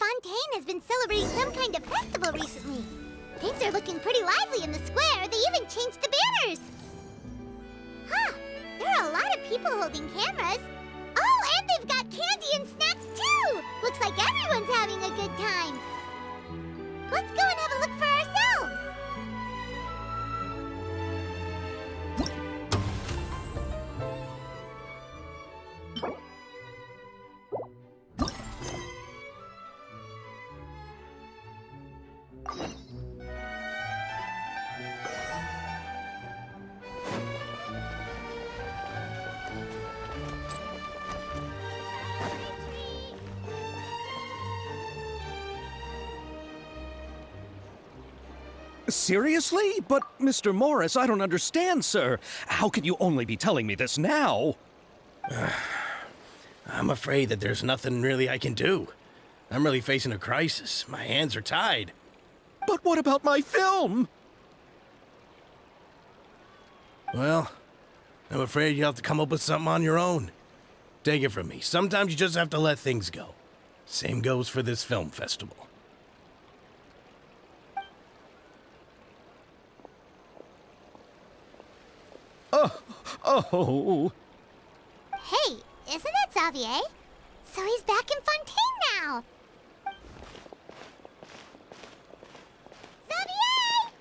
Fontaine has been celebrating some kind of festival recently. Things are looking pretty lively in the square. They even changed the banners. Huh, there are a lot of people holding cameras. Oh, and they've got candy and snacks too! Looks like everyone's having a good time. Let's go and have a look for ourselves. Seriously? But, Mr. Morris, I don't understand, sir. How can you only be telling me this now? I'm afraid that there's nothing really I can do. I'm really facing a crisis. My hands are tied. But what about my film? Well, I'm afraid you'll have to come up with something on your own. Take it from me. Sometimes you just have to let things go. Same goes for this film festival. Oh. Hey, isn't that Xavier? So he's back in Fontaine now. Xavier!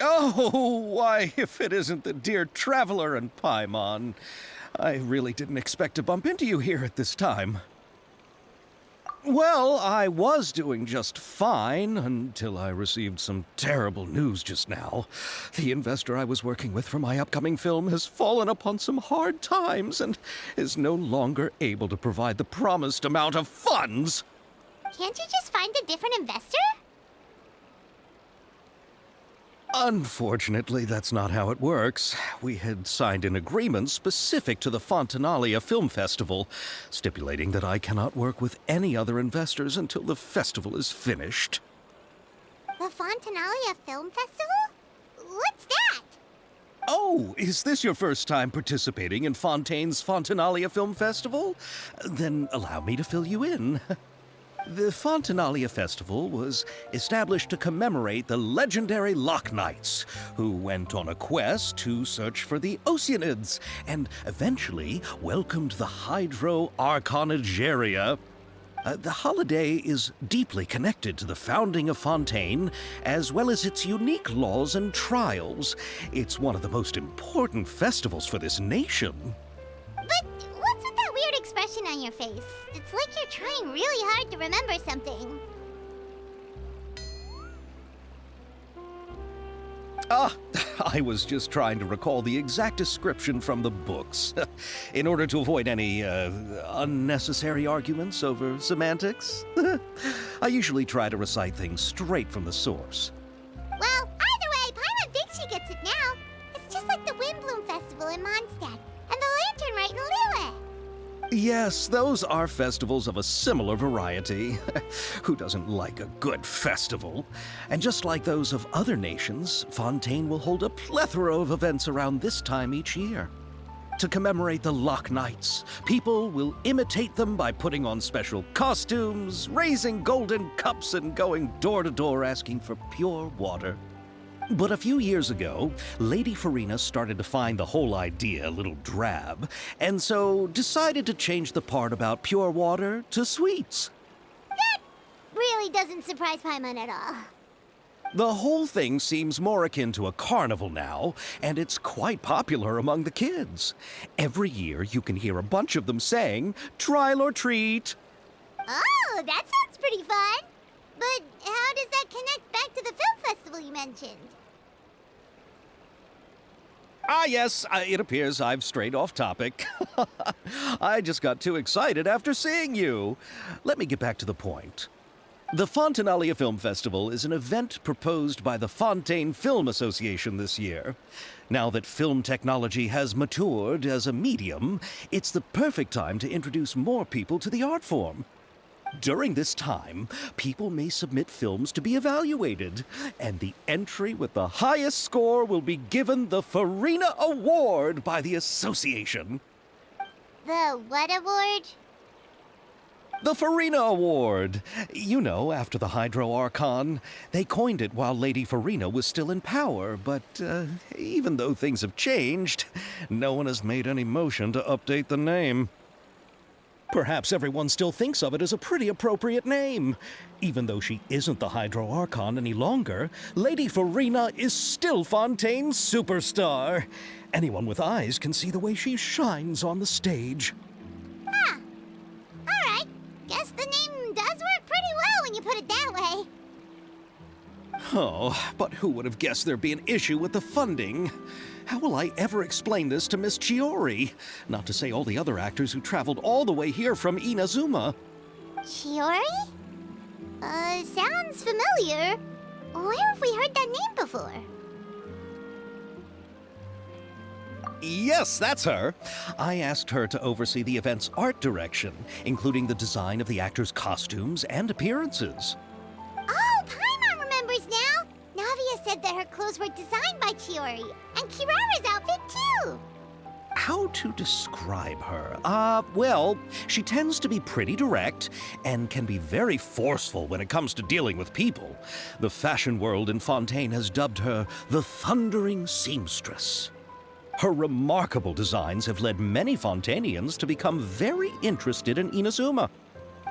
Oh, why, if it isn't the dear Traveler and Paimon. I really didn't expect to bump into you here at this time. Well, I was doing just fine until I received some terrible news just now. The investor I was working with for my upcoming film has fallen upon some hard times and is no longer able to provide the promised amount of funds. Can't you just find a different investor? Unfortunately, that's not how it works. We had signed an agreement specific to the Fontaine Film Festival, stipulating that I cannot work with any other investors until the festival is finished. The Fontaine Film Festival? What's that? Oh, is this your first time participating in Fontaine's Fontaine Film Festival? Then allow me to fill you in. The Fontaine Festival was established to commemorate the legendary Loch Knights, who went on a quest to search for the Oceanids and eventually welcomed the Hydro Arconageria. The holiday is deeply connected to the founding of Fontaine, as well as its unique laws and trials. It's one of the most important festivals for this nation. But what's with that weird expression on your face? It's like you're trying really hard to remember something. I was just trying to recall the exact description from the books, in order to avoid any unnecessary arguments over semantics. I usually try to recite things straight from the source. Well, either way, Paimon thinks she gets it now. It's just like the Windbloom Festival in Mondstadt, and the Lantern Rite in Lille. Yes, those are festivals of a similar variety. Who doesn't like a good festival? And just like those of other nations, Fontaine will hold a plethora of events around this time each year. To commemorate the Loch Knights, people will imitate them by putting on special costumes, raising golden cups, and going door to door asking for pure water. But a few years ago, Lady Farina started to find the whole idea a little drab, and so decided to change the part about pure water to sweets. That really doesn't surprise Paimon at all. The whole thing seems more akin to a carnival now, and it's quite popular among the kids. Every year you can hear a bunch of them saying, "Trial or treat." Oh, that sounds pretty fun. But how does that connect back to the film festival you mentioned? Yes, it appears I've strayed off topic. I just got too excited after seeing you. Let me get back to the point. The Fontaine Film Festival is an event proposed by the Fontaine Film Association this year. Now that film technology has matured as a medium, it's the perfect time to introduce more people to the art form. During this time, people may submit films to be evaluated, and the entry with the highest score will be given the Farina Award by the association. The what award? The Farina Award! You know, after the Hydro Archon. They coined it while Lady Farina was still in power, but even though things have changed, no one has made any motion to update the name. Perhaps everyone still thinks of it as a pretty appropriate name. Even though she isn't the Hydro Archon any longer, Lady Farina is still Fontaine's superstar. Anyone with eyes can see the way she shines on the stage. Huh. Alright. Guess the name does work pretty well when you put it that way. Oh, but who would have guessed there'd be an issue with the funding? How will I ever explain this to Miss Chiori? Not to say all the other actors who traveled all the way here from Inazuma. Chiori? Sounds familiar. Where have we heard that name before? Yes, that's her. I asked her to oversee the event's art direction, including the design of the actors' costumes and appearances. Oh, Paimon remembers now! Navia said that her clothes were designed by Chiori, and Kirara's outfit too! How to describe her? Well, she tends to be pretty direct and can be very forceful when it comes to dealing with people. The fashion world in Fontaine has dubbed her the Thundering Seamstress. Her remarkable designs have led many Fontainians to become very interested in Inazuma.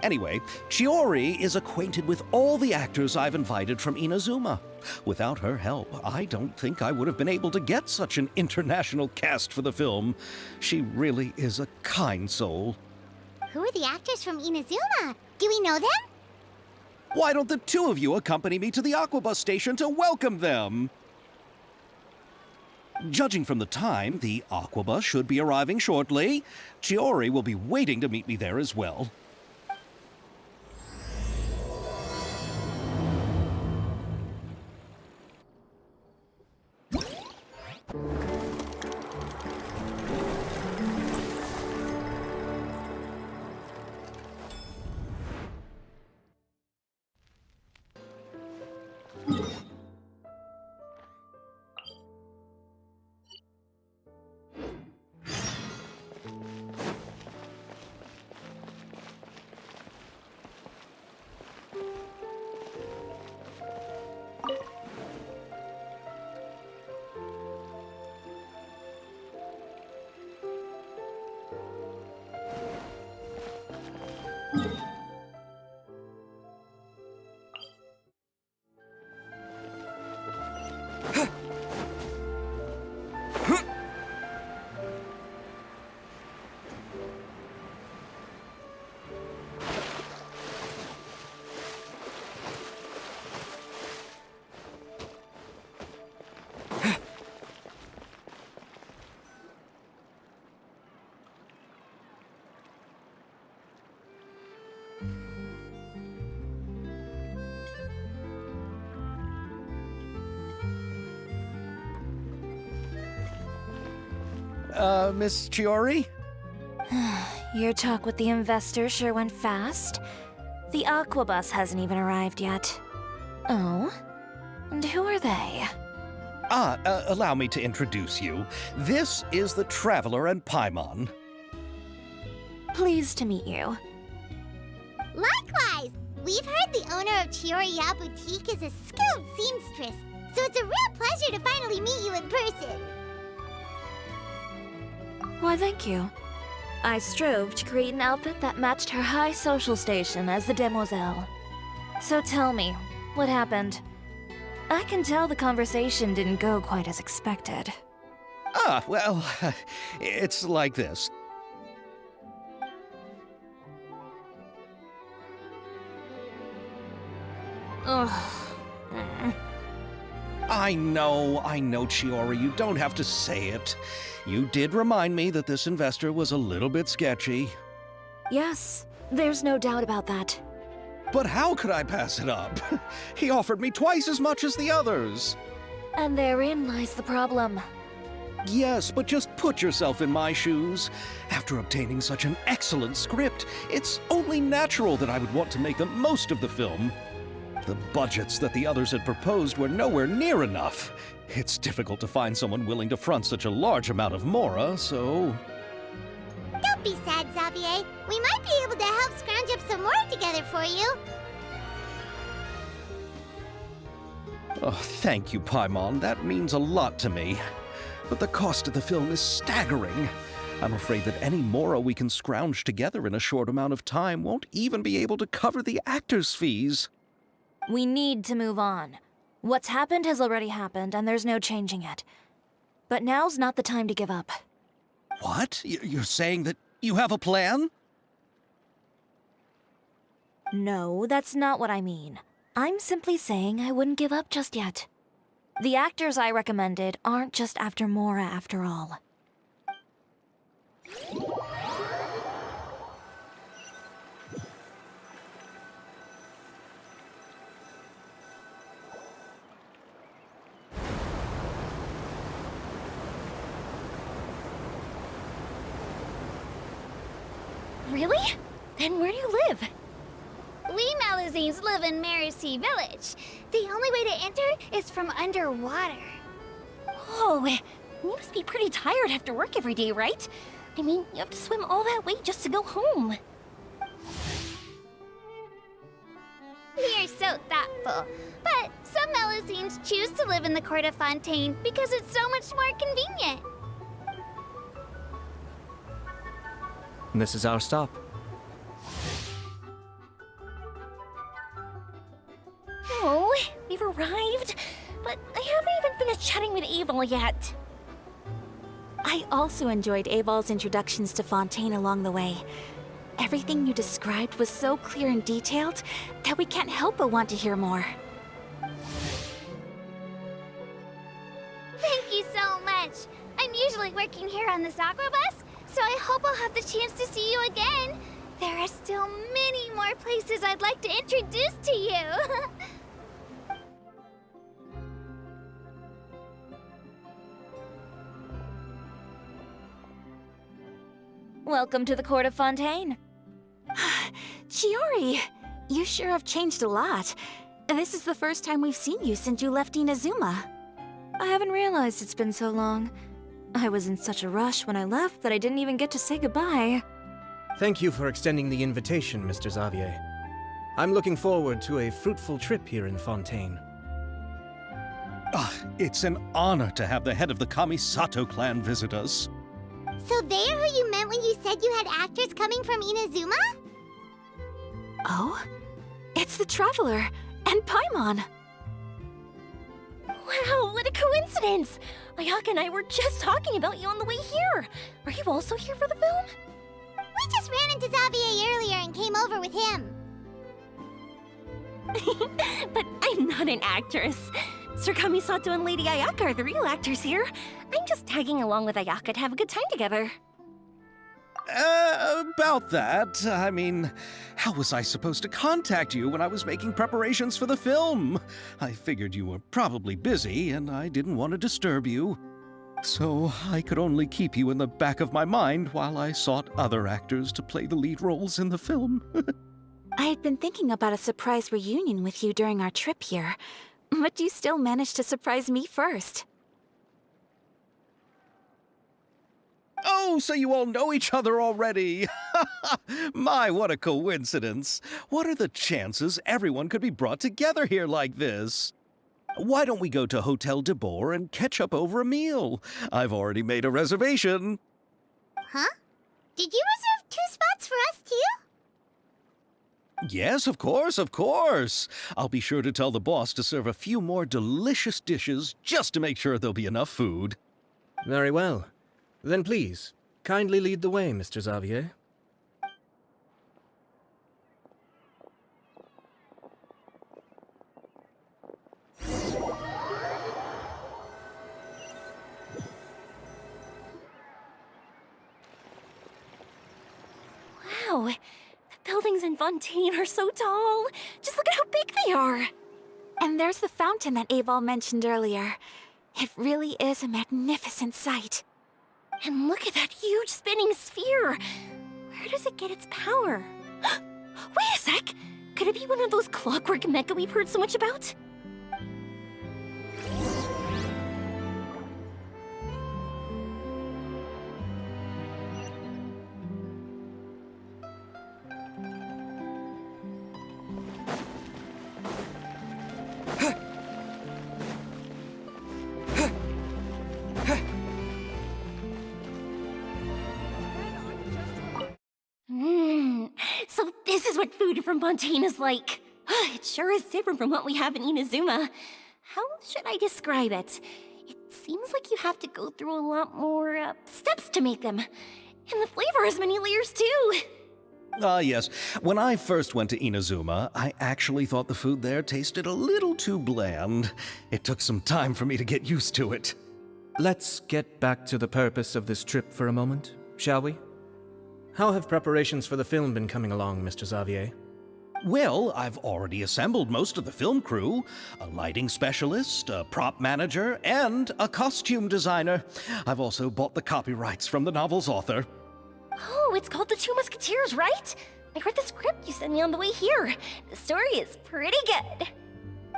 Anyway, Chiori is acquainted with all the actors I've invited from Inazuma. Without her help, I don't think I would have been able to get such an international cast for the film. She really is a kind soul. Who are the actors from Inazuma? Do we know them? Why don't the two of you accompany me to the Aquabus station to welcome them? Judging from the time, the Aquabus should be arriving shortly. Chiori will be waiting to meet me there as well. Miss Chiori? Your talk with the investor sure went fast. The Aquabus hasn't even arrived yet. Oh? And who are they? Allow me to introduce you. This is the Traveler and Paimon. Pleased to meet you. Likewise! We've heard the owner of Chioriya Boutique is a skilled seamstress, so it's a real pleasure to finally meet you in person. Why, thank you. I strove to create an outfit that matched her high social station as the demoiselle. So tell me, what happened? I can tell the conversation didn't go quite as expected. Well, it's like this. Ugh. I know, Chiori, you don't have to say it. You did remind me that this investor was a little bit sketchy. Yes, there's no doubt about that. But how could I pass it up? He offered me twice as much as the others. And therein lies the problem. Yes, but just put yourself in my shoes. After obtaining such an excellent script, it's only natural that I would want to make the most of the film. The budgets that the others had proposed were nowhere near enough. It's difficult to find someone willing to front such a large amount of mora, so... Don't be sad, Xavier. We might be able to help scrounge up some more together for you. Oh, thank you, Paimon. That means a lot to me. But the cost of the film is staggering. I'm afraid that any Mora we can scrounge together in a short amount of time won't even be able to cover the actors' fees. We need to move on. What's happened has already happened, and there's no changing it. But now's not the time to give up. What? You're saying that you have a plan? No, that's not what I mean. I'm simply saying I wouldn't give up just yet. The actors I recommended aren't just after Mora after all. Really? Then where do you live? We Malazines live in Marcy Village. The only way to enter is from underwater. Oh, you must be pretty tired after work every day, right? I mean, you have to swim all that way just to go home. You're so thoughtful. But some Malazines choose to live in the court of Fontaine because it's so much more convenient. This is our stop. Oh, we've arrived, but I haven't even finished chatting with Aval yet. I also enjoyed Aval's introductions to Fontaine along the way. Everything you described was so clear and detailed that we can't help but want to hear more. Thank you so much. I'm usually working here on this aqua bus, so I hope I'll have the chance to see you again. There are still many more places I'd like to introduce to you. Welcome to the court of Fontaine. Chiori, you sure have changed a lot. This is the first time we've seen you since you left Inazuma. I haven't realized it's been so long. I was in such a rush when I left that I didn't even get to say goodbye. Thank you for extending the invitation, Mr. Xavier. I'm looking forward to a fruitful trip here in Fontaine. It's an honor to have the head of the Kamisato clan visit us. So they're who you meant when you said you had actors coming from Inazuma? Oh? It's the Traveler and Paimon. Wow, what a coincidence! Ayaka and I were just talking about you on the way here. Are you also here for the film? We just ran into Xavier earlier and came over with him. But I'm not an actress. Sir Kamisato and Lady Ayaka are the real actors here. I'm just tagging along with Ayaka to have a good time together. About that, I mean, how was I supposed to contact you when I was making preparations for the film? I figured you were probably busy, and I didn't want to disturb you. So I could only keep you in the back of my mind while I sought other actors to play the lead roles in the film. I had been thinking about a surprise reunion with you during our trip here, but you still managed to surprise me first. Oh, so you all know each other already! My, what a coincidence! What are the chances everyone could be brought together here like this? Why don't we go to Hotel de Boer and catch up over a meal? I've already made a reservation. Huh? Did you reserve 2 spots for us too? Yes, of course, of course. I'll be sure to tell the boss to serve a few more delicious dishes just to make sure there'll be enough food. Very well. Then please, kindly lead the way, Mr. Xavier. Wow, the buildings in Fontaine are so tall. Just look at how big they are. And there's the fountain that Aval mentioned earlier. It really is a magnificent sight. And look at that huge spinning sphere! Where does it get its power? Wait a sec! Could it be one of those clockwork mecha we've heard so much about? is what food from Fontaine is like. It sure is different from what we have in Inazuma. How should I describe it? It seems like you have to go through a lot more steps to make them. And the flavor has many layers too. Yes. When I first went to Inazuma, I actually thought the food there tasted a little too bland. It took some time for me to get used to it. Let's get back to the purpose of this trip for a moment, shall we? How have preparations for the film been coming along, Mr. Xavier? Well, I've already assembled most of the film crew, a lighting specialist, a prop manager, and a costume designer. I've also bought the copyrights from the novel's author. Oh, it's called The Two Musketeers, right? I read the script you sent me on the way here. The story is pretty good.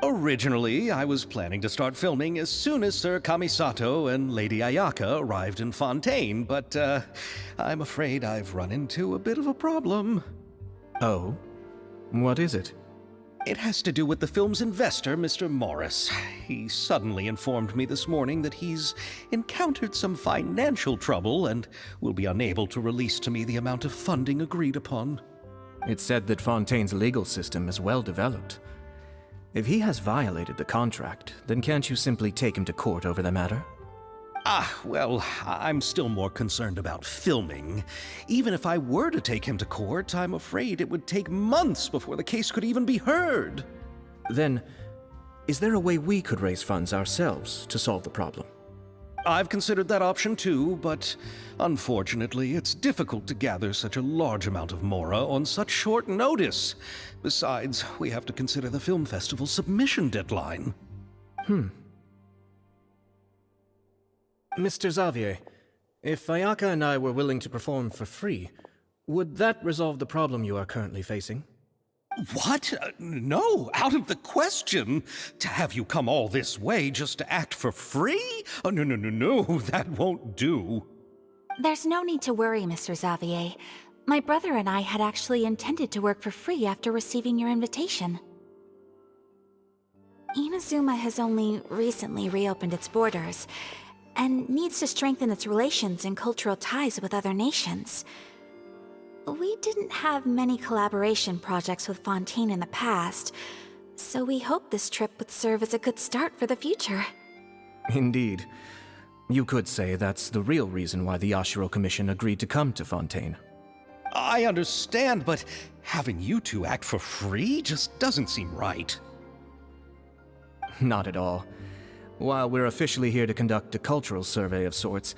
Originally, I was planning to start filming as soon as Sir Kamisato and Lady Ayaka arrived in Fontaine, but I'm afraid I've run into a bit of a problem. Oh? What is it? It has to do with the film's investor, Mr. Morris. He suddenly informed me this morning that he's encountered some financial trouble and will be unable to release to me the amount of funding agreed upon. It's said that Fontaine's legal system is well developed. If he has violated the contract, then can't you simply take him to court over the matter? Well, I'm still more concerned about filming. Even if I were to take him to court, I'm afraid it would take months before the case could even be heard. Then, is there a way we could raise funds ourselves to solve the problem? I've considered that option too, but unfortunately, it's difficult to gather such a large amount of mora on such short notice. Besides, we have to consider the film festival's submission deadline. Mr. Xavier, if Ayaka and I were willing to perform for free, would that resolve the problem you are currently facing? What? No, out of the question. To have you come all this way just to act for free? Oh, no, that won't do. There's no need to worry, Mr. Xavier. My brother and I had actually intended to work for free after receiving your invitation. Inazuma has only recently reopened its borders, and needs to strengthen its relations and cultural ties with other nations. We didn't have many collaboration projects with Fontaine in the past, so we hoped this trip would serve as a good start for the future. Indeed. You could say that's the real reason why the Yashiro Commission agreed to come to Fontaine. I understand, but having you two act for free just doesn't seem right. Not at all. While we're officially here to conduct a cultural survey of sorts,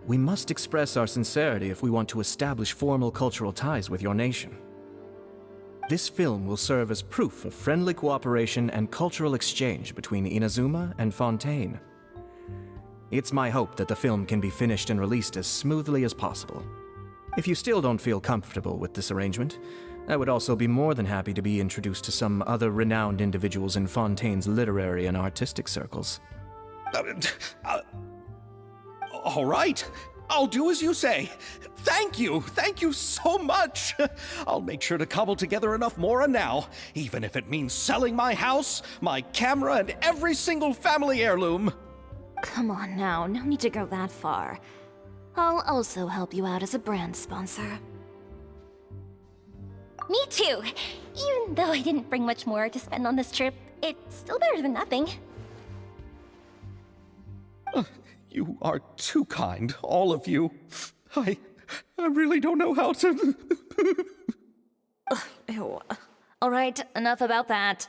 we must express our sincerity if we want to establish formal cultural ties with your nation. This film will serve as proof of friendly cooperation and cultural exchange between Inazuma and Fontaine. It's my hope that the film can be finished and released as smoothly as possible. If you still don't feel comfortable with this arrangement, I would also be more than happy to be introduced to some other renowned individuals in Fontaine's literary and artistic circles. All right, I'll do as you say. Thank you so much. I'll make sure to cobble together enough mora now, even if it means selling my house, my camera, and every single family heirloom. Come on now, no need to go that far. I'll also help you out as a brand sponsor. Me too. Even though I didn't bring much more to spend on this trip, it's still better than nothing. You are too kind, all of you. I really don't know how to... Ew. Alright, enough about that.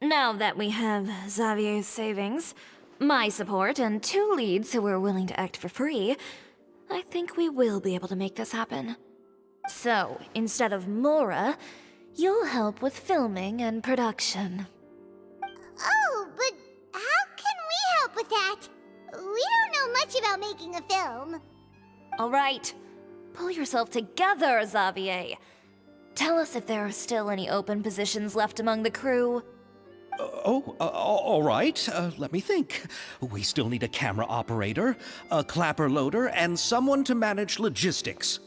Now that we have Xavier's savings, my support, and 2 leads who are willing to act for free, I think we will be able to make this happen. So, instead of Mora, you'll help with filming and production. Oh, but how can we help with that? We don't know much about making a film. Alright, pull yourself together, Xavier. Tell us if there are still any open positions left among the crew. All right. Let me think. We still need a camera operator, a clapper loader, and someone to manage logistics.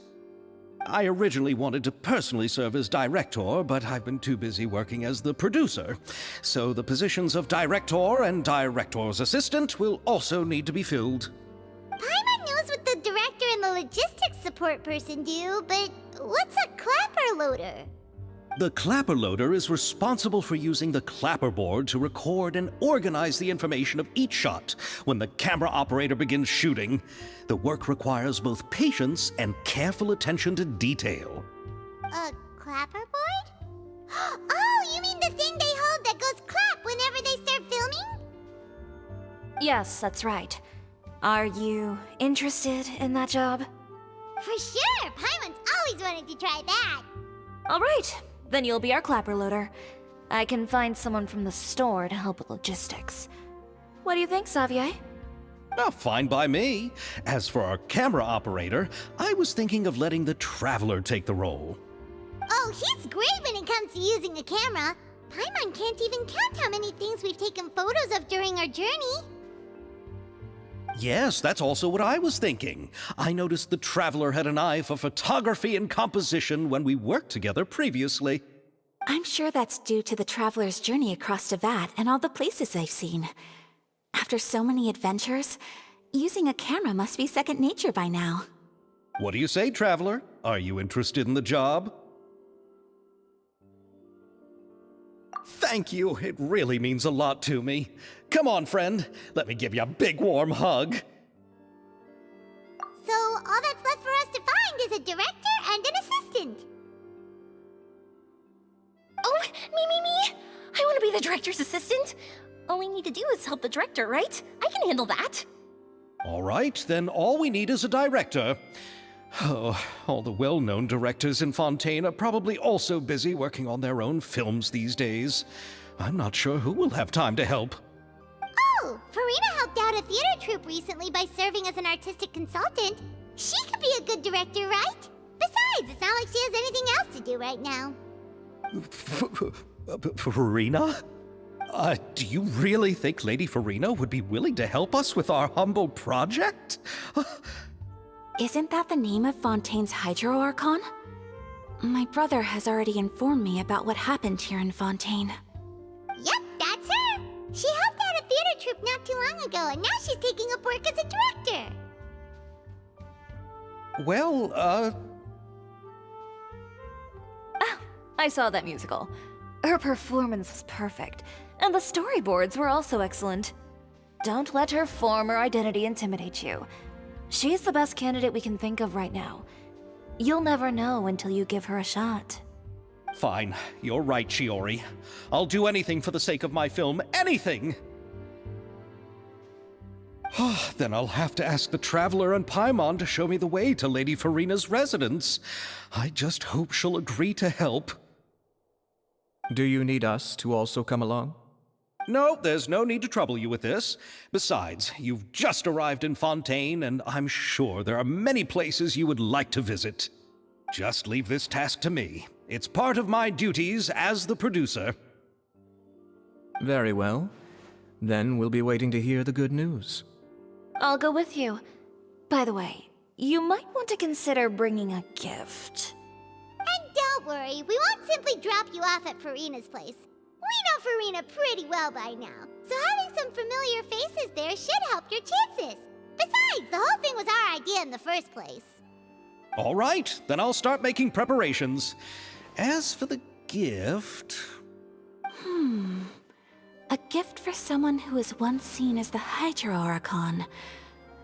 I originally wanted to personally serve as director, but I've been too busy working as the producer. So the positions of director and director's assistant will also need to be filled. Paimon knows what the director and the logistics support person do, but what's a clapper loader? The clapper loader is responsible for using the clapperboard to record and organize the information of each shot when the camera operator begins shooting. The work requires both patience and careful attention to detail. A clapperboard? Oh, you mean the thing they hold that goes clap whenever they start filming? Yes, that's right. Are you interested in that job? For sure! Paimon's always wanted to try that. All right, then you'll be our clapper loader. I can find someone from the store to help with logistics. What do you think, Xavier? Oh, fine by me. As for our camera operator, I was thinking of letting the Traveler take the role. Oh, he's great when it comes to using a camera. Paimon can't even count how many things we've taken photos of during our journey. Yes, that's also what I was thinking. I noticed the Traveler had an eye for photography and composition when we worked together previously. I'm sure that's due to the traveler's journey across Teyvat and all the places they've seen. After so many adventures, using a camera must be second nature by now. What do you say, Traveler? Are you interested in the job? Thank you. It really means a lot to me. Come on, friend. Let me give you a big warm hug. So all that's left for us to find is a director and an assistant. Oh, me! I want to be the director's assistant. All we need to do is help the director, right? I can handle that. All right, then all we need is a director. Oh, all the well-known directors in Fontaine are probably also busy working on their own films these days. I'm not sure who will have time to help. Oh, Farina helped out a theater troupe recently by serving as an artistic consultant. She could be a good director, right? Besides, it's not like she has anything else to do right now. Farina? Do you really think Lady Farina would be willing to help us with our humble project? Isn't that the name of Fontaine's Hydro Archon? My brother has already informed me about what happened here in Fontaine. Yep, that's her. She helped out a theater troupe not too long ago, and now she's taking up work as a director. Well, I saw that musical. Her performance was perfect, and the storyboards were also excellent. Don't let her form or identity intimidate you. She's the best candidate we can think of right now. You'll never know until you give her a shot. Fine. You're right, Shiori. I'll do anything for the sake of my film. Anything! Then I'll have to ask the Traveler and Paimon to show me the way to Lady Farina's residence. I just hope she'll agree to help. Do you need us to also come along? No, there's no need to trouble you with this. Besides, you've just arrived in Fontaine, and I'm sure there are many places you would like to visit. Just leave this task to me. It's part of my duties as the producer. Very well. Then we'll be waiting to hear the good news. I'll go with you. By the way, you might want to consider bringing a gift. And don't worry, we won't simply drop you off at Farina's place. We know Farina pretty well by now, so having some familiar faces there should help your chances. Besides, the whole thing was our idea in the first place. All right, then I'll start making preparations. As for the gift... A gift for someone who was once seen as the Hydro Archon.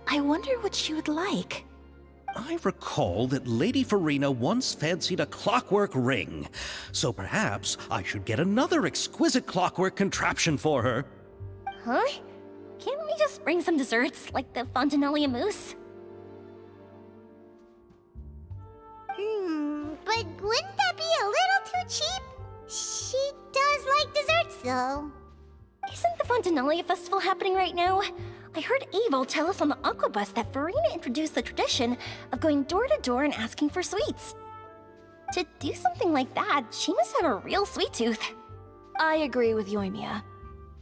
I wonder what she would like. I recall that Lady Farina once fancied a clockwork ring, so perhaps I should get another exquisite clockwork contraption for her. Huh? Can't we just bring some desserts, like the Fontanelia mousse? But wouldn't that be a little too cheap? She does like desserts, though. Isn't the Fontanelia festival happening right now? I heard Abel tell us on the Aquabus that Farina introduced the tradition of going door to door and asking for sweets. To do something like that, she must have a real sweet tooth. I agree with Yoimiya.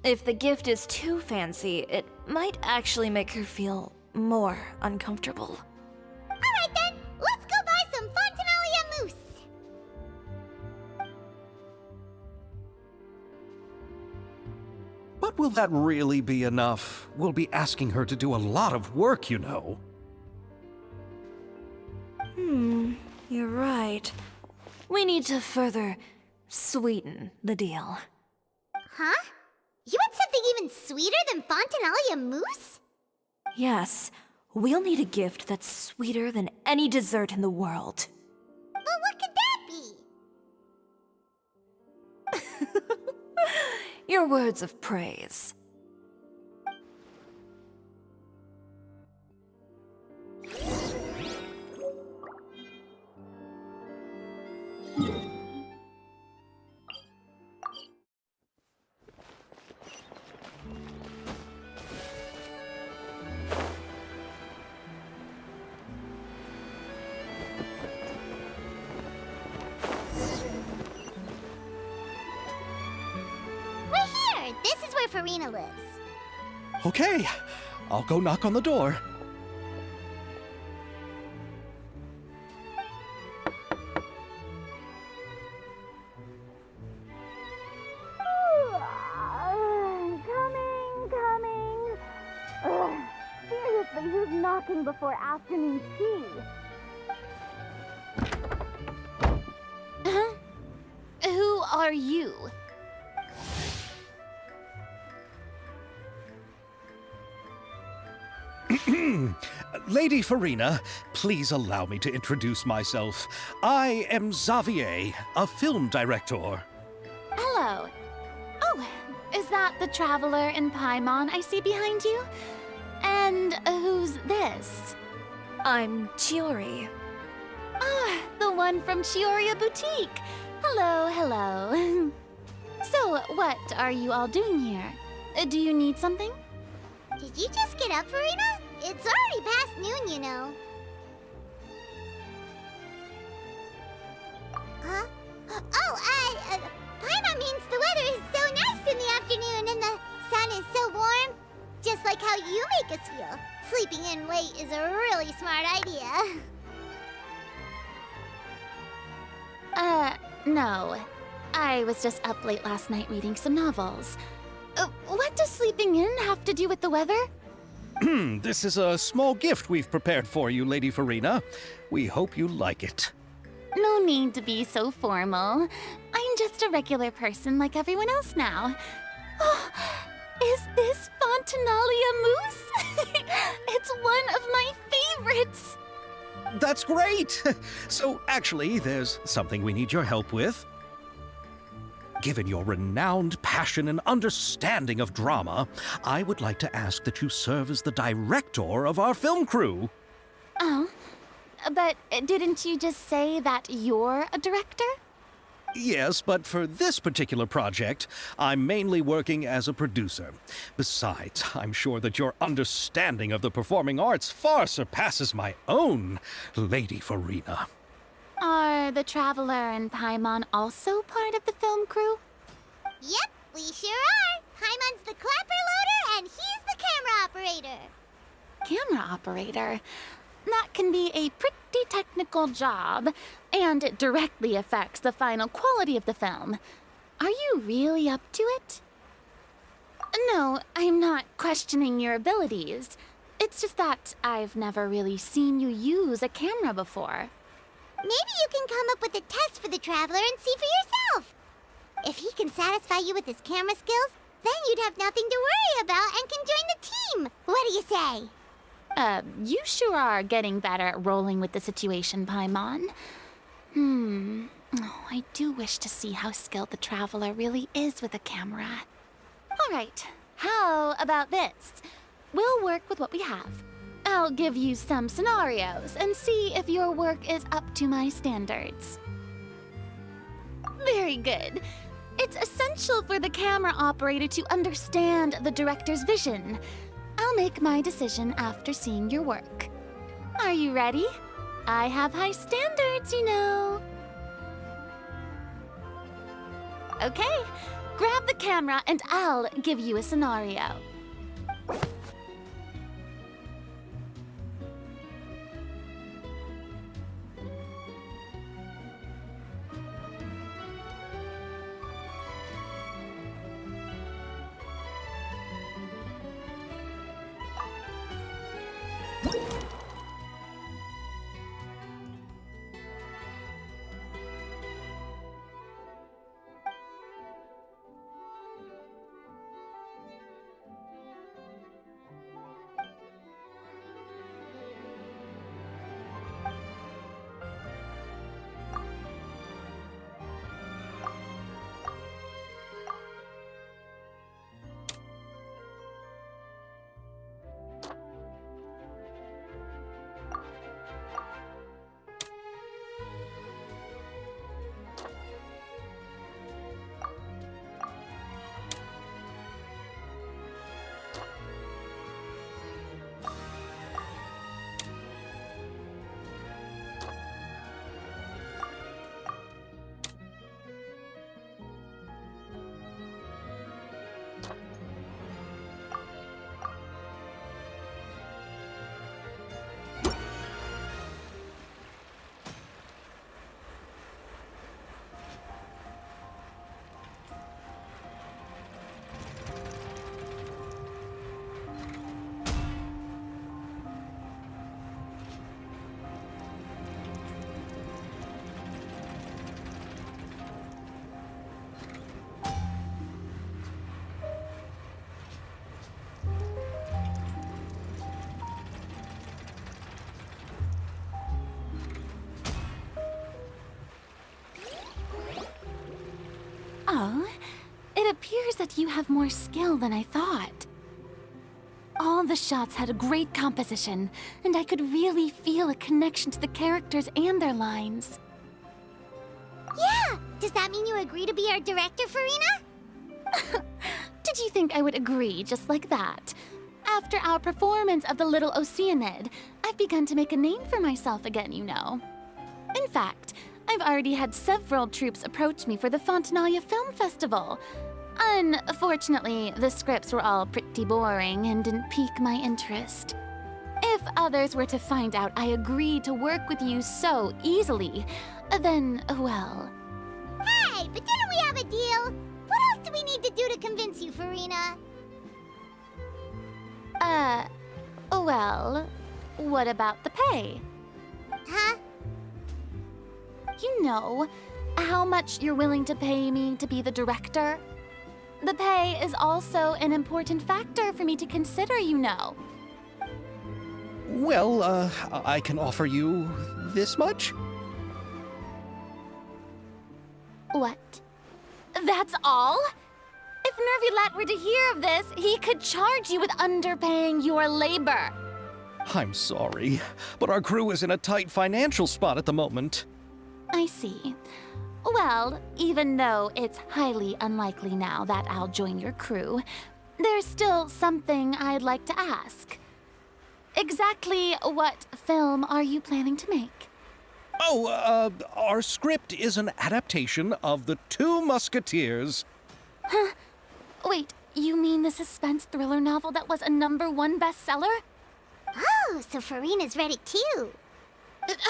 If the gift is too fancy, it might actually make her feel more uncomfortable. Alright then, let's go buy some Fontanelia mousse. But will that really be enough? We'll be asking her to do a lot of work, you know. You're right. We need to further sweeten the deal. Huh? You want something even sweeter than Fontinalia mousse? Yes, we'll need a gift that's sweeter than any dessert in the world. But what could that be? Your words of praise. We're here! This is where Farina lives. Okay, I'll go knock on the door. Coming. Ugh, seriously, who's knocking before afternoon tea? Huh? Who are you? Lady Farina, please allow me to introduce myself. I am Xavier, a film director. Hello. Oh, is that the traveler in Paimon I see behind you? And who's this? I'm Chiori. Ah, the one from Chioria Boutique. Hello. So, what are you all doing here? Do you need something? Did you just get up, Farina? It's already past noon, you know. Huh? Oh, Paimon means the weather is so nice in the afternoon and the sun is so warm. Just like how you make us feel. Sleeping in late is a really smart idea. No. I was just up late last night reading some novels. What does sleeping in have to do with the weather? This is a small gift we've prepared for you, Lady Farina. We hope you like it. No need to be so formal. I'm just a regular person like everyone else now. Oh, is this Fontinalia mousse? It's one of my favorites. That's great! So, actually, there's something we need your help with. Given your renowned passion and understanding of drama, I would like to ask that you serve as the director of our film crew. Oh, but didn't you just say that you're a director? Yes, but for this particular project, I'm mainly working as a producer. Besides, I'm sure that your understanding of the performing arts far surpasses my own, Lady Farina. Are the Traveler and Paimon also part of the film crew? Yep, we sure are. Paimon's the clapper loader and he's the camera operator. Camera operator? That can be a pretty technical job, and it directly affects the final quality of the film. Are you really up to it? No, I'm not questioning your abilities. It's just that I've never really seen you use a camera before. Maybe you can come up with a test for the Traveler and see for yourself. If he can satisfy you with his camera skills, then you'd have nothing to worry about and can join the team. What do you say? You sure are getting better at rolling with the situation, Paimon. Oh, I do wish to see how skilled the Traveler really is with a camera. All right, how about this? We'll work with what we have. I'll give you some scenarios and see if your work is up to my standards. Very good. It's essential for the camera operator to understand the director's vision. I'll make my decision after seeing your work. Are you ready? I have high standards, you know. Okay, grab the camera and I'll give you a scenario. like you have more skill than I thought. All the shots had a great composition, and I could really feel a connection to the characters and their lines. Yeah! Does that mean you agree to be our director, Farina? Did you think I would agree just like that? After our performance of The Little Oceanid, I've begun to make a name for myself again, you know. In fact, I've already had several troops approach me for the Fontaine Film Festival. Unfortunately, the scripts were all pretty boring and didn't pique my interest. If others were to find out I agreed to work with you so easily, then, well... Hey, but didn't we have a deal? What else do we need to do to convince you, Farina? Well, what about the pay? Huh? You know, how much you're willing to pay me to be the director? The pay is also an important factor for me to consider, you know. Well, I can offer you this much? What? That's all? If Nervilat were to hear of this, he could charge you with underpaying your labor. I'm sorry, but our crew is in a tight financial spot at the moment. I see. Well, even though it's highly unlikely now that I'll join your crew, there's still something I'd like to ask. Exactly what film are you planning to make? Oh, our script is an adaptation of The Two Musketeers. Huh? Wait, you mean the suspense thriller novel that was a #1 bestseller? Oh, so Farina's read it too.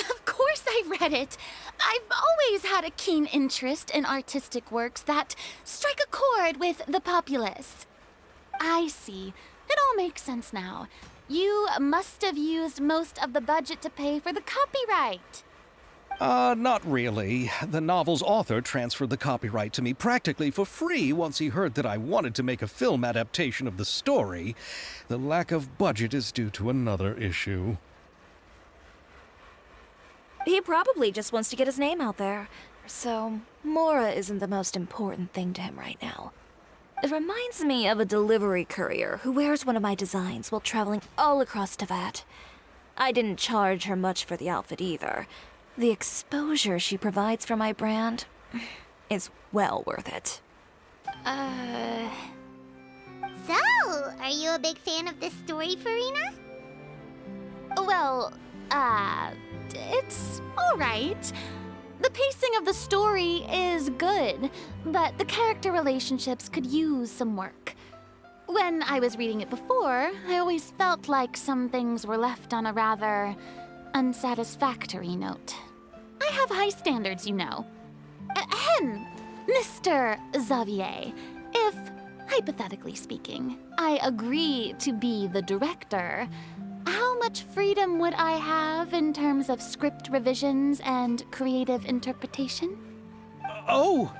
Of course I read it. I've always had a keen interest in artistic works that strike a chord with the populace. I see. It all makes sense now. You must have used most of the budget to pay for the copyright. Not really. The novel's author transferred the copyright to me practically for free once he heard that I wanted to make a film adaptation of the story. The lack of budget is due to another issue. He probably just wants to get his name out there. So, Mora isn't the most important thing to him right now. It reminds me of a delivery courier who wears one of my designs while traveling all across Teyvat. I didn't charge her much for the outfit either. The exposure she provides for my brand is well worth it. So, are you a big fan of this story, Farina? Well, it's all right. The pacing of the story is good, but the character relationships could use some work. When I was reading it before, I always felt like some things were left on a rather unsatisfactory note. I have high standards, you know. Ahem, Mr. Xavier, if, hypothetically speaking, I agree to be the director, how much freedom would I have in terms of script revisions and creative interpretation? Oh,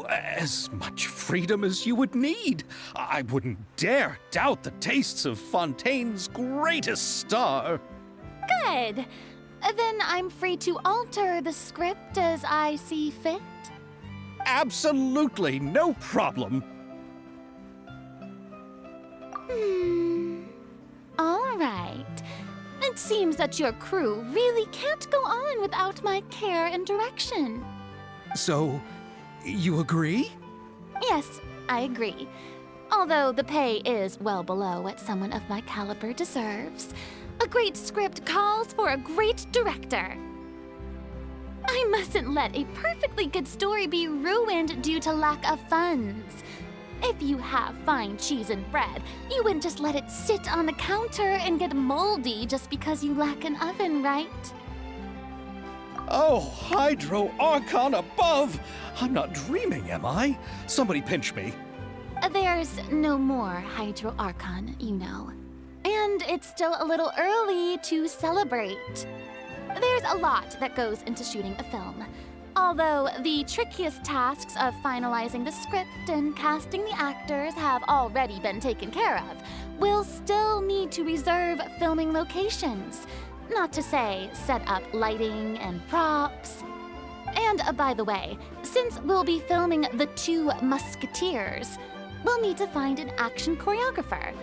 as much freedom as you would need. I wouldn't dare doubt the tastes of Fontaine's greatest star. Good. Then I'm free to alter the script as I see fit. Absolutely, no problem. All right. It seems that your crew really can't go on without my care and direction. So, you agree? Yes, I agree. Although the pay is well below what someone of my caliber deserves. A great script calls for a great director. I mustn't let a perfectly good story be ruined due to lack of funds. If you have fine cheese and bread, you wouldn't just let it sit on the counter and get moldy just because you lack an oven, right? Oh, Hydro Archon above! I'm not dreaming, am I? Somebody pinch me. There's no more Hydro Archon, you know. And it's still a little early to celebrate. There's a lot that goes into shooting a film. Although the trickiest tasks of finalizing the script and casting the actors have already been taken care of, we'll still need to reserve filming locations. Not to say set up lighting and props. And by the way, since we'll be filming The Two Musketeers, We'll need to find an action choreographer.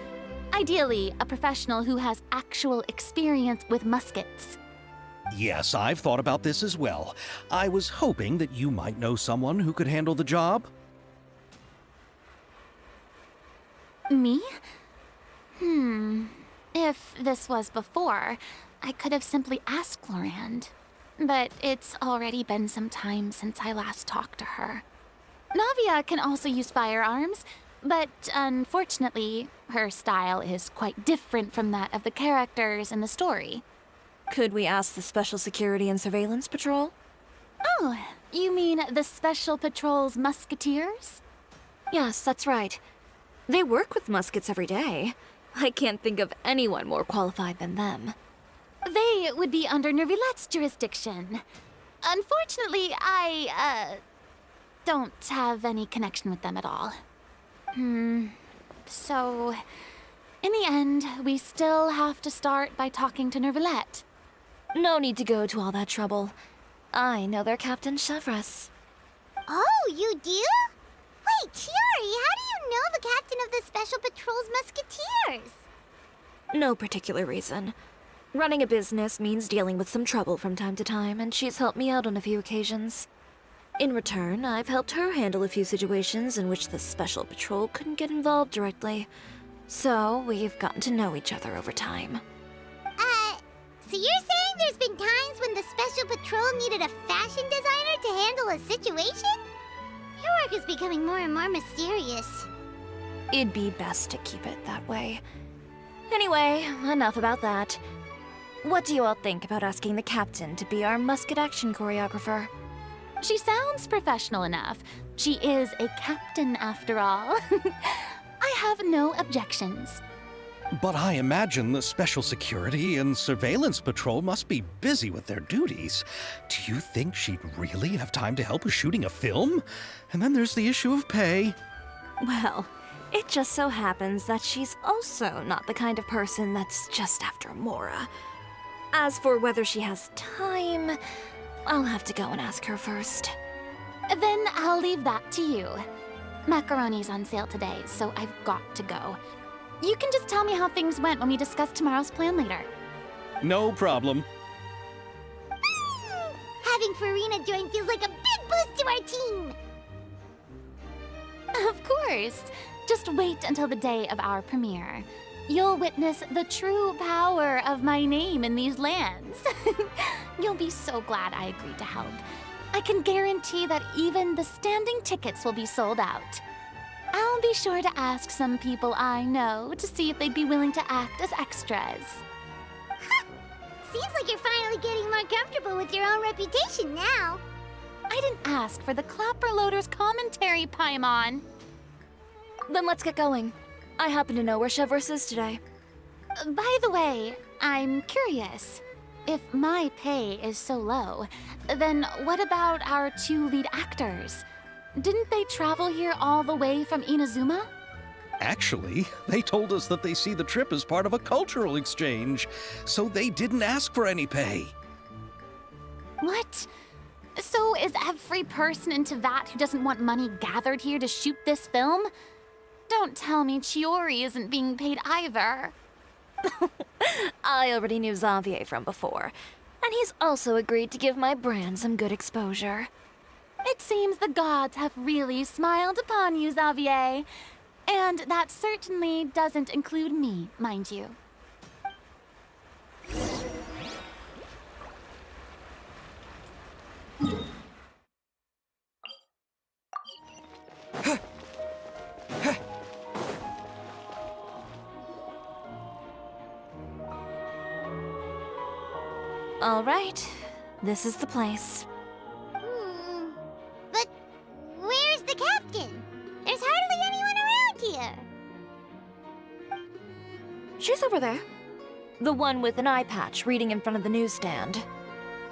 Ideally, a professional who has actual experience with muskets. Yes, I've thought about this as well. I was hoping that you might know someone who could handle the job. Me? If this was before, I could have simply asked Glorand. But it's already been some time since I last talked to her. Navia can also use firearms, but unfortunately, her style is quite different from that of the characters in the story. Could we ask the Special Security and Surveillance Patrol? Oh, you mean the Special Patrol's musketeers? Yes, that's right. They work with muskets every day. I can't think of anyone more qualified than them. They would be under Nervilette's jurisdiction. Unfortunately, I don't have any connection with them at all. So, in the end, we still have to start by talking to Nervilette. No need to go to all that trouble. I know their Captain Chevres. Oh, you do? Wait, Chiori, how do you know the captain of the Special Patrol's Musketeers? No particular reason. Running a business means dealing with some trouble from time to time, and she's helped me out on a few occasions. In return, I've helped her handle a few situations in which the Special Patrol couldn't get involved directly. So, we've gotten to know each other over time. So you're saying there's been times when the Special Patrol needed a fashion designer to handle a situation? Your work is becoming more and more mysterious. It'd be best to keep it that way. Anyway, enough about that. What do you all think about asking the captain to be our musket action choreographer? She sounds professional enough. She is a captain, after all. I have no objections. But I imagine the Special Security and Surveillance Patrol must be busy with their duties. Do you think she'd really have time to help with shooting a film? And then there's the issue of pay. Well, it just so happens that she's also not the kind of person that's just after Mora. As for whether she has time, I'll have to go and ask her first. Then I'll leave that to you. Macaroni's on sale today, so I've got to go. You can just tell me how things went when we discuss tomorrow's plan later. No problem. Having Farina join feels like a big boost to our team. Of course. Just wait until the day of our premiere. You'll witness the true power of my name in these lands. You'll be so glad I agreed to help. I can guarantee that even the standing tickets will be sold out. I'll be sure to ask some people I know to see if they'd be willing to act as extras. Seems like you're finally getting more comfortable with your own reputation now. I didn't ask for the Clapper Loader's commentary, Paimon. Then let's get going. I happen to know where Chevres is today. By the way, I'm curious. If my pay is so low, then what about our two lead actors? Didn't they travel here all the way from Inazuma? Actually, they told us that they see the trip as part of a cultural exchange, so they didn't ask for any pay. What? So is every person in Tevat who doesn't want money gathered here to shoot this film? Don't tell me Chiori isn't being paid either. I already knew Xavier from before, and he's also agreed to give my brand some good exposure. It seems the gods have really smiled upon you, Xavier. And that certainly doesn't include me, mind you. All right, this is the place. But where's the captain? There's hardly anyone around here. She's over there. The one with an eye patch reading in front of the newsstand.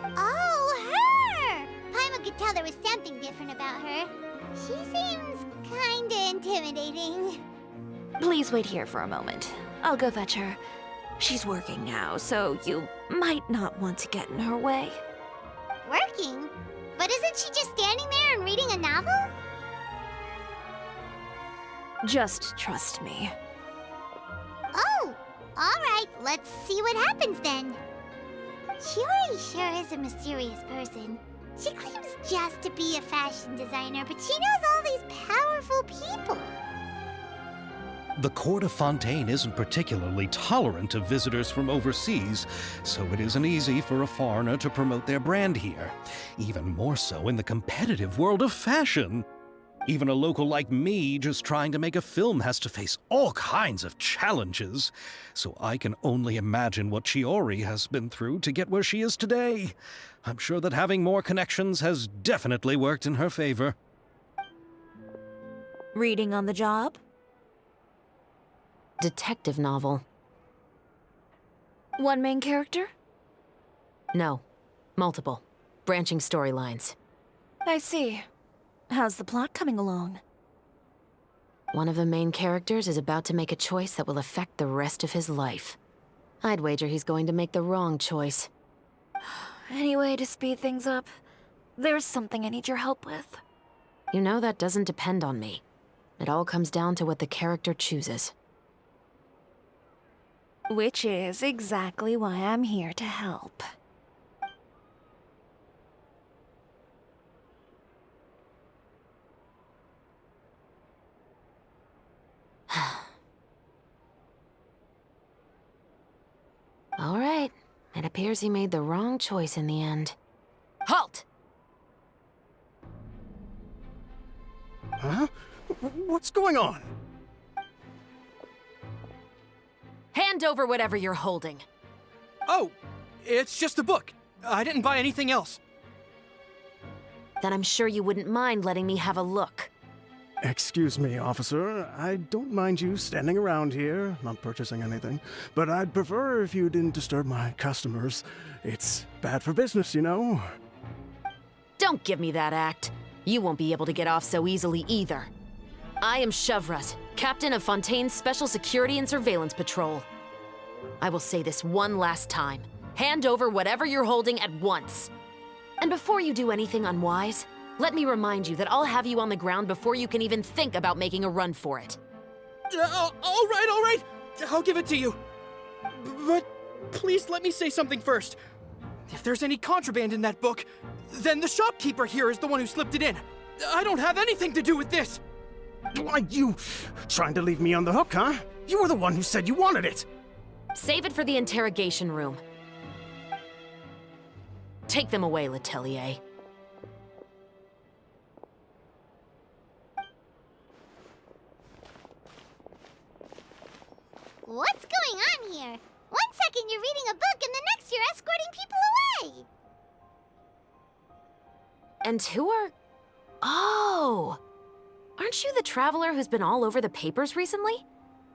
Oh, her! Paimon could tell there was something different about her. She seems kinda intimidating. Please wait here for a moment. I'll go fetch her. She's working now, so you might not want to get in her way. Working? But isn't she just standing there and reading a novel? Just trust me. Oh, alright, let's see what happens then. Shiori sure is a mysterious person. She claims just to be a fashion designer, but she knows all these powerful people. The court of Fontaine isn't particularly tolerant of visitors from overseas, so it isn't easy for a foreigner to promote their brand here. Even more so in the competitive world of fashion. Even a local like me just trying to make a film has to face all kinds of challenges. So I can only imagine what Shiori has been through to get where she is today. I'm sure that having more connections has definitely worked in her favor. Reading on the job? Detective novel. One main character? No. Multiple. Branching storylines. I see. How's the plot coming along? One of the main characters is about to make a choice that will affect the rest of his life. I'd wager he's going to make the wrong choice. Any way to speed things up? There's something I need your help with. You know that doesn't depend on me. It all comes down to what the character chooses. Which is exactly why I'm here to help. All right. It appears he made the wrong choice in the end. Halt! Huh? What's going on? Hand over whatever you're holding. Oh, it's just a book. I didn't buy anything else. Then I'm sure you wouldn't mind letting me have a look. Excuse me, officer. I don't mind you standing around here, not purchasing anything, but I'd prefer if you didn't disturb my customers. It's bad for business, you know? Don't give me that act. You won't be able to get off so easily either. I am Chevraz, captain of Fontaine's Special Security and Surveillance Patrol. I will say this one last time. Hand over whatever you're holding at once. And before you do anything unwise, let me remind you that I'll have you on the ground before you can even think about making a run for it. All right. I'll give it to you. But please let me say something first. If there's any contraband in that book, then the shopkeeper here is the one who slipped it in. I don't have anything to do with this. Why, you trying to leave me on the hook, huh? You were the one who said you wanted it. Save it for the interrogation room. Take them away, Letelier. What's going on here? One second you're reading a book and the next you're escorting people away. And who are... Oh! Aren't you the traveler who's been all over the papers recently?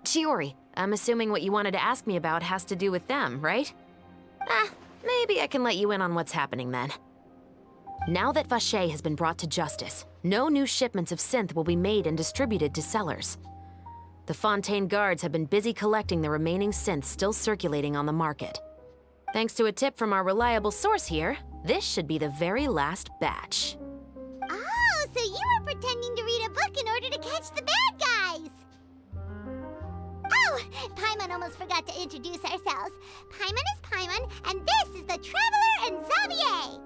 Shiori, I'm assuming what you wanted to ask me about has to do with them, right? Maybe I can let you in on what's happening then. Now that Vacher has been brought to justice, no new shipments of synth will be made and distributed to sellers. The Fontaine guards have been busy collecting the remaining synths still circulating on the market. Thanks to a tip from our reliable source here, this should be the very last batch. Oh, so you were pretending to read a book in order to catch the bad guys. Oh, Paimon almost forgot to introduce ourselves. Paimon is Paimon, and this is the Traveler and Xavier.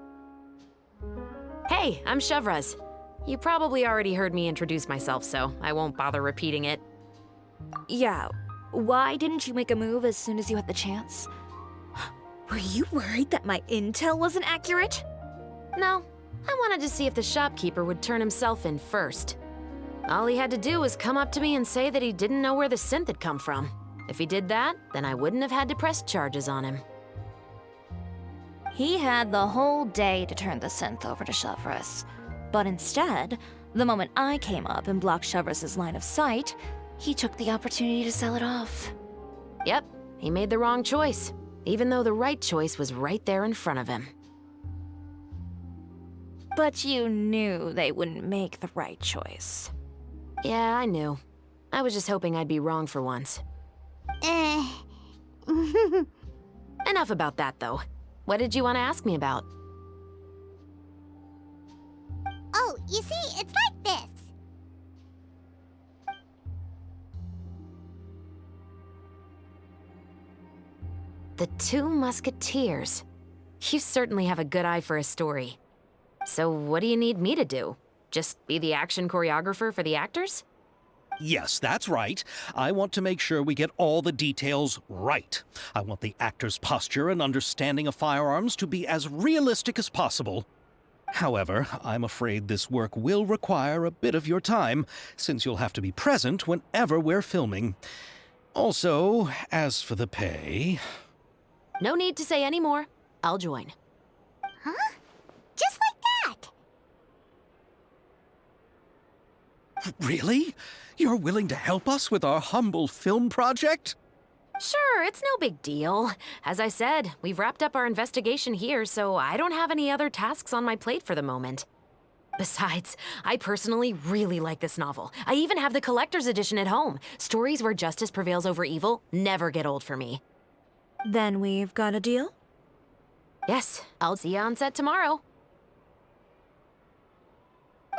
Hey, I'm Chevraz. You probably already heard me introduce myself, so I won't bother repeating it. Yeah, why didn't you make a move as soon as you had the chance? Were you worried that my intel wasn't accurate? No, I wanted to see if the shopkeeper would turn himself in first. All he had to do was come up to me and say that he didn't know where the synth had come from. If he did that, then I wouldn't have had to press charges on him. He had the whole day to turn the synth over to Chevraz. But instead, the moment I came up and blocked Chevraz's line of sight, he took the opportunity to sell it off. Yep, he made the wrong choice, even though the right choice was right there in front of him. But you knew they wouldn't make the right choice. Yeah, I knew. I was just hoping I'd be wrong for once. Enough about that, though. What did you want to ask me about? Oh, you see, it's like this. The Two Musketeers. You certainly have a good eye for a story. So what do you need me to do? Just be the action choreographer for the actors? Yes, that's right. I want to make sure we get all the details right. I want the actor's posture and understanding of firearms to be as realistic as possible. However, I'm afraid this work will require a bit of your time, since you'll have to be present whenever we're filming. Also, as for the pay... No need to say any more. I'll join. Huh? Just like that? Really? You're willing to help us with our humble film project? Sure, it's no big deal. As I said, we've wrapped up our investigation here, so I don't have any other tasks on my plate for the moment. Besides, I personally really like this novel. I even have the collector's edition at home. Stories where justice prevails over evil never get old for me. Then we've got a deal? Yes, I'll see you on set tomorrow.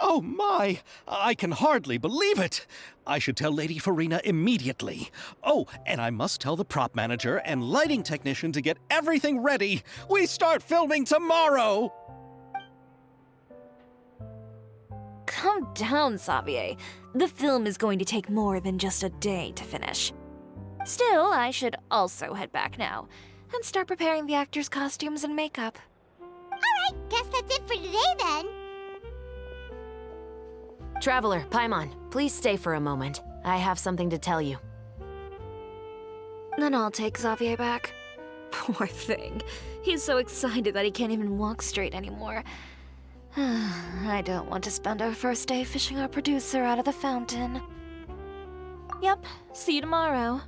Oh my! I can hardly believe it! I should tell Lady Farina immediately. Oh, and I must tell the prop manager and lighting technician to get everything ready. We start filming tomorrow! Calm down, Xavier. The film is going to take more than just a day to finish. Still, I should also head back now and start preparing the actors' costumes and makeup. Alright, guess that's it for today then. Traveler, Paimon, please stay for a moment. I have something to tell you. Then I'll take Xavier back. Poor thing. He's so excited that he can't even walk straight anymore. I don't want to spend our first day fishing our producer out of the fountain. Yep, see you tomorrow.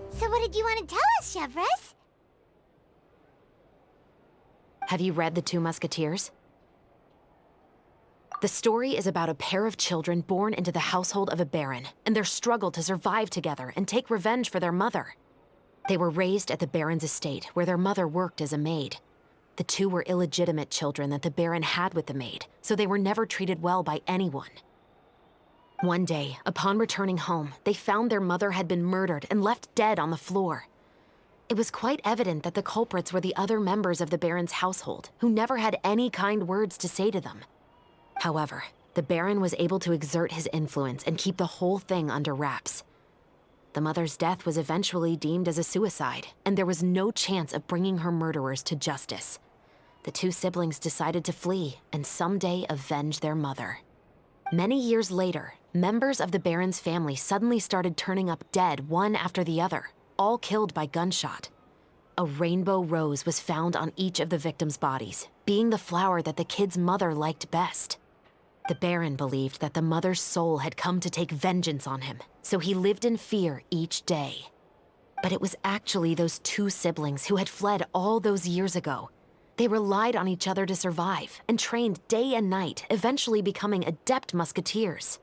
So what did you want to tell us, Chevres? Have you read The Two Musketeers? The story is about a pair of children born into the household of a baron, and their struggle to survive together and take revenge for their mother. They were raised at the baron's estate, where their mother worked as a maid. The two were illegitimate children that the baron had with the maid, so they were never treated well by anyone. One day, upon returning home, they found their mother had been murdered and left dead on the floor. It was quite evident that the culprits were the other members of the baron's household, who never had any kind words to say to them. However, the baron was able to exert his influence and keep the whole thing under wraps. The mother's death was eventually deemed as a suicide, and there was no chance of bringing her murderers to justice. The two siblings decided to flee and someday avenge their mother. Many years later, members of the baron's family suddenly started turning up dead one after the other, all killed by gunshot. A rainbow rose was found on each of the victims' bodies, being the flower that the kid's mother liked best. The baron believed that the mother's soul had come to take vengeance on him, so he lived in fear each day. But it was actually those two siblings who had fled all those years ago. They relied on each other to survive and trained day and night, eventually becoming adept musketeers.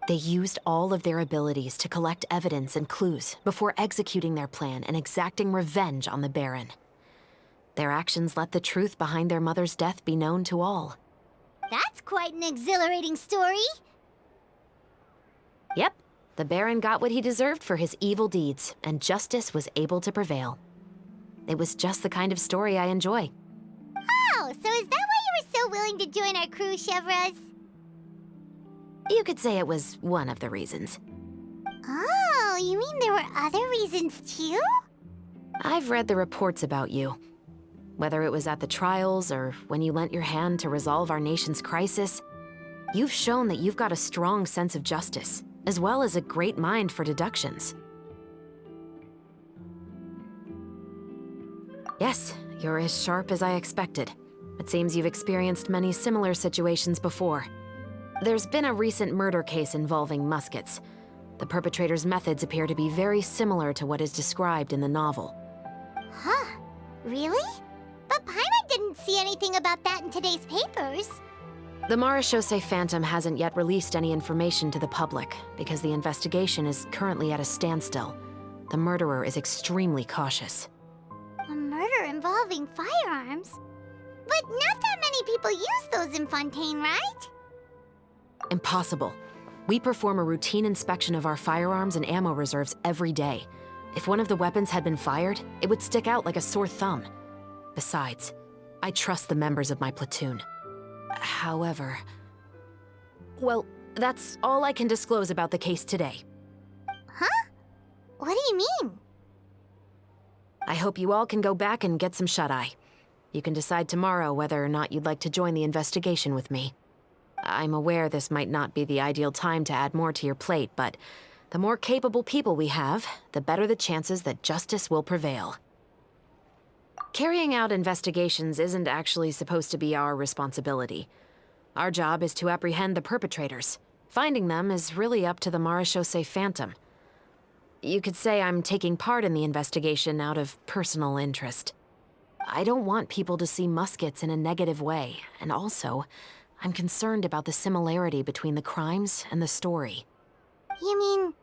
They used all of their abilities to collect evidence and clues before executing their plan and exacting revenge on the baron. Their actions let the truth behind their mother's death be known to all. That's quite an exhilarating story. Yep, the baron got what he deserved for his evil deeds, and justice was able to prevail. It was just the kind of story I enjoy. Oh, so is that why you were so willing to join our crew, Chevres? You could say it was one of the reasons. Oh, you mean there were other reasons too? I've read the reports about you. Whether it was at the trials or when you lent your hand to resolve our nation's crisis, you've shown that you've got a strong sense of justice, as well as a great mind for deductions. Yes, you're as sharp as I expected. It seems you've experienced many similar situations before. There's been a recent murder case involving Muskets. The perpetrator's methods appear to be very similar to what is described in the novel. Huh? Really? But Paimon didn't see anything about that in today's papers. The Marechaussee Phantom hasn't yet released any information to the public because the investigation is currently at a standstill. The murderer is extremely cautious. A murder involving firearms? But not that many people use those in Fontaine, right? Impossible. We perform a routine inspection of our firearms and ammo reserves every day. If one of the weapons had been fired, it would stick out like a sore thumb. Besides, I trust the members of my platoon. However... Well, that's all I can disclose about the case today. Huh? What do you mean? I hope you all can go back and get some shut-eye. You can decide tomorrow whether or not you'd like to join the investigation with me. I'm aware this might not be the ideal time to add more to your plate, but the more capable people we have, the better the chances that justice will prevail. Carrying out investigations isn't actually supposed to be our responsibility. Our job is to apprehend the perpetrators. Finding them is really up to the Marechaussee Phantom. You could say I'm taking part in the investigation out of personal interest. I don't want people to see Muskets in a negative way, and also, I'm concerned about the similarity between the crimes and the story. You mean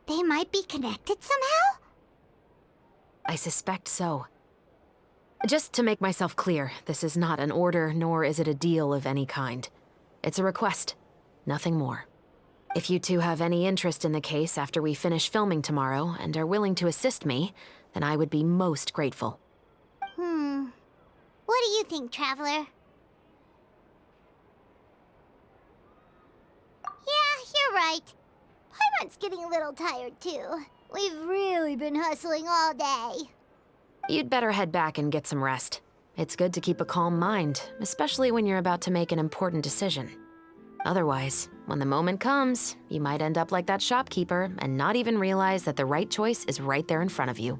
they might be connected somehow? I suspect so. Just to make myself clear, this is not an order, nor is it a deal of any kind. It's a request, nothing more. If you two have any interest in the case after we finish filming tomorrow and are willing to assist me, then I would be most grateful. What do you think, Traveler? Yeah, you're right. Pyront's getting a little tired, too. We've really been hustling all day. You'd better head back and get some rest. It's good to keep a calm mind, especially when you're about to make an important decision. Otherwise, when the moment comes, you might end up like that shopkeeper and not even realize that the right choice is right there in front of you.